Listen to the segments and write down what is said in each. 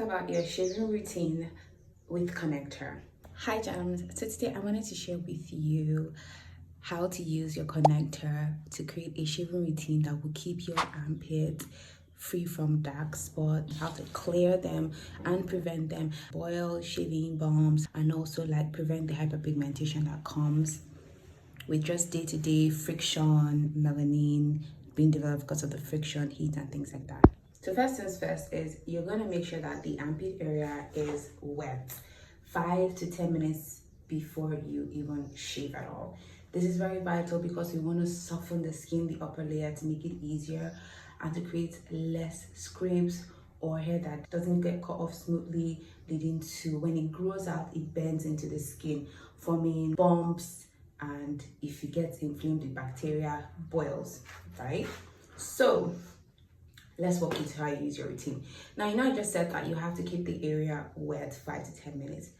about your shaving routine with Connecther. Hi Jams, so today I wanted to share with you how to use your Connecther to create a shaving routine that will keep your armpit free from dark spots, how to clear them and prevent them, boil, shaving balms, and also like prevent the hyperpigmentation that comes with just day-to-day friction, melanin being developed because of the friction, heat, and things like that. So first things first is you're going to make sure that the armpit area is wet 5 to 10 minutes before you even shave at all. This is very vital because we want to soften the skin, the upper layer, to make it easier and to create less scrapes or hair that doesn't get cut off smoothly, leading to when it grows out, it bends into the skin, forming bumps, and if it gets inflamed with bacteria, boils, right? So let's walk you through how you use your routine. Now, you know I just said that you have to keep the area wet 5 to 10 minutes.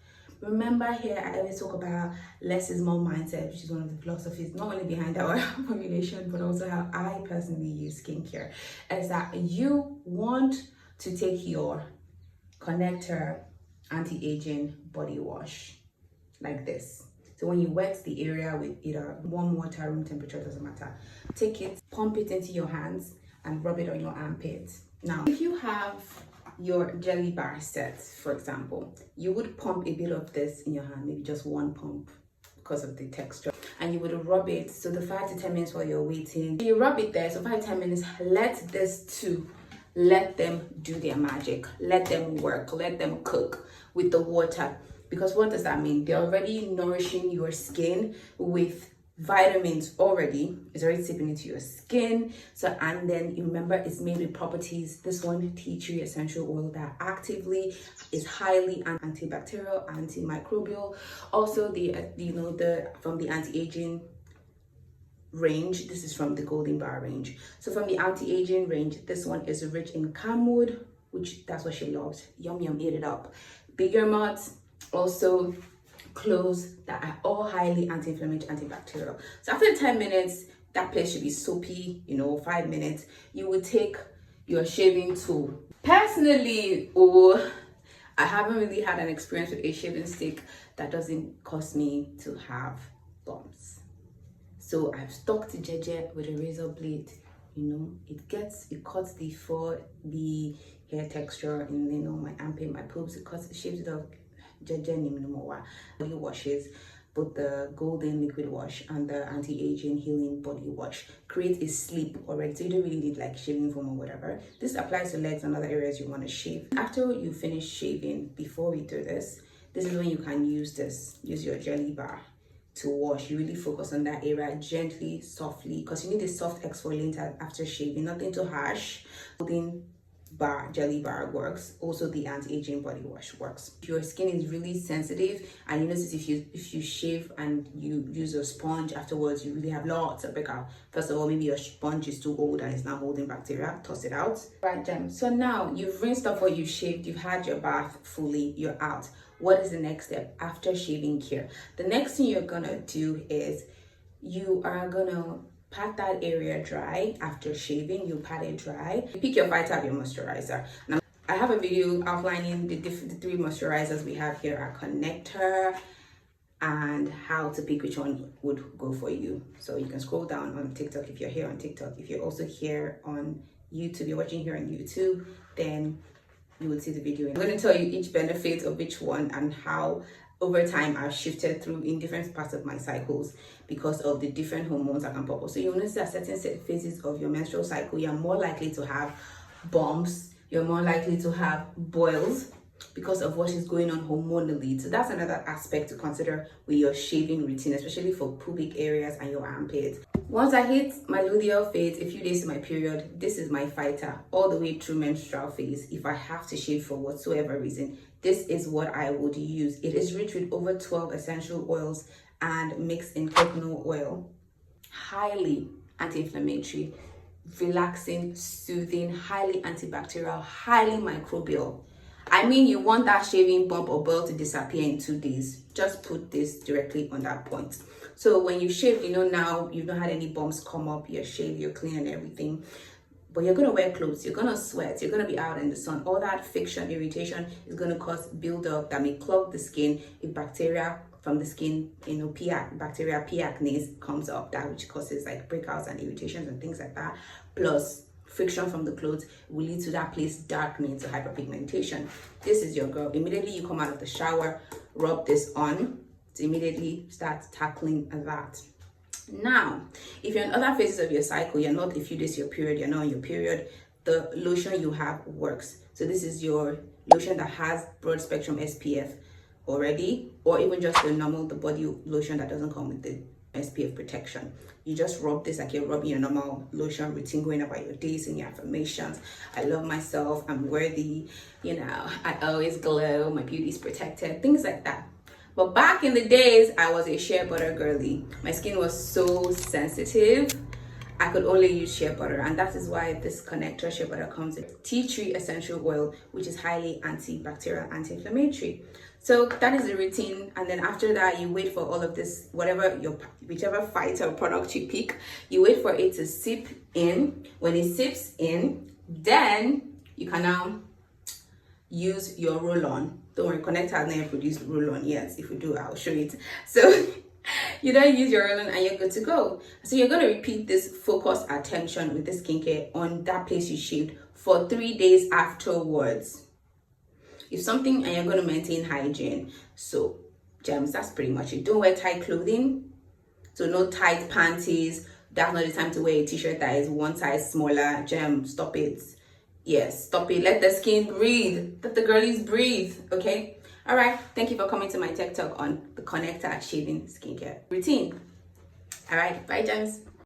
Remember here, I always talk about less is more mindset, which is one of the philosophies, not only behind our formulation, but also how I personally use skincare, is that you want to take your Connecther anti-aging body wash like this. So when you wet the area with either warm water, room temperature, doesn't matter. Take it, pump it into your hands, and rub it on your armpit. Now, if you have your jelly bar set, for example, you would pump a bit of this in your hand, maybe just one pump because of the texture, and you would rub it. So the 5 to 10 minutes while you're waiting, you rub it there. So 5 to 10 minutes, let let them do their magic, let them work, let them cook with the water. Because what does that mean? They're already nourishing your skin with vitamins already. It's already seeping into your skin. So, and then you remember it's made with properties. This one, tea tree essential oil, that actively is highly antibacterial, antimicrobial. Also from the anti-aging range, this is from the golden bar range. So from the anti-aging range, this one is rich in camwood, which that's what she loves. Yum yum, eat it up. Bergamot, also cloves, that are all highly anti-inflammatory, antibacterial. So after 10 minutes, that place should be soapy, 5 minutes. You will take your shaving tool. Personally, I haven't really had an experience with a shaving stick that doesn't cause me to have bumps. So I've stuck to jeje with a razor blade. It cuts the fur, the hair texture in my armpit, my pubes. It shaves it off. Body washes, both the golden liquid wash and the anti-aging healing body wash create a sleep already, so you don't really need like shaving foam or whatever. This applies to legs and other areas you want to shave. After you finish shaving, before we do this is when you can use your jelly bar to wash. You really focus on that area gently, softly, because you need a soft exfoliant after shaving, nothing too harsh. Jelly bar works. Also the anti-aging body wash works. If your skin is really sensitive and you notice if you shave and you use a sponge afterwards, you really have lots of breakout. First of all, maybe your sponge is too old and it's now holding bacteria. Toss it out. Right, Jem. So now you've rinsed off what you shaved, you've had your bath fully, you're out. What is the next step after shaving care? The next thing you're gonna do is you are gonna pat that area dry. After shaving, you pat it dry. You pick your Vita, your moisturizer. Now, I have a video outlining the 3 moisturizers we have here at Connecther and how to pick which one would go for you. So you can scroll down on TikTok if you're here on TikTok. If you're also here on YouTube, you're watching here on YouTube, then you will see the video. I'm going to tell you each benefit of each one and how over time I've shifted through in different parts of my cycles because of the different hormones that can pop up. So you notice that certain phases of your menstrual cycle, you're more likely to have bumps, you're more likely to have boils because of what is going on hormonally. So that's another aspect to consider with your shaving routine, especially for pubic areas and your armpits. Once I hit my luteal phase, a few days to my period, this is my fighter all the way through menstrual phase. If I have to shave for whatsoever reason, this is what I would use. It is rich with over 12 essential oils and mixed in coconut oil. Highly anti-inflammatory, relaxing, soothing, highly antibacterial, highly microbial. I mean, you want that shaving bump or boil to disappear in 2 days. Just put this directly on that point. So when you shave, now you've not had any bumps come up, you're shaved, you're clean and everything. but you're going to wear clothes, you're going to sweat, you're going to be out in the sun. All that friction, irritation is going to cause buildup that may clog the skin. If bacteria from the skin, bacteria P. acnes comes up, that which causes like breakouts and irritations and things like that, plus friction from the clothes will lead to that place darkening to hyperpigmentation. This is your girl. Immediately you come out of the shower, rub this on to immediately start tackling that. Now, if you're in other phases of your cycle, you're not a few days your period, you're not on your period, the lotion you have works. So this is your lotion that has broad spectrum SPF already, or even just the body lotion that doesn't come with the SPF protection. You just rub this like you're rubbing your normal lotion routine, going about your days and your affirmations. I love myself, I'm worthy, I always glow, my beauty's protected, things like that. But back in the days, I was a shea butter girly. My skin was so sensitive. I could only use shea butter, and that is why this Connecther shea butter comes with tea tree essential oil, which is highly antibacterial, anti-inflammatory. So that is the routine, and then after that, you wait for all of this, whichever fighter product you pick, you wait for it to sip in. When it sips in, then you can now use your roll-on. Don't worry, Connecther has never produced roll-on yet. If we do, I'll show it. So you don't use your roll-on and you're good to go. So you're going to repeat this focused attention with this skincare on that place you shaved for 3 days afterwards. If something, and you're going to maintain hygiene. So gems, that's pretty much it. Don't wear tight clothing. So no tight panties. That's not the time to wear a t-shirt that is one size smaller. Gem, stop it. Yes, stop it. Let the skin breathe. Let the girlies breathe, okay? All right, thank you for coming to my tech talk on the Connecther Shaving Skincare Routine. All right, bye, gems.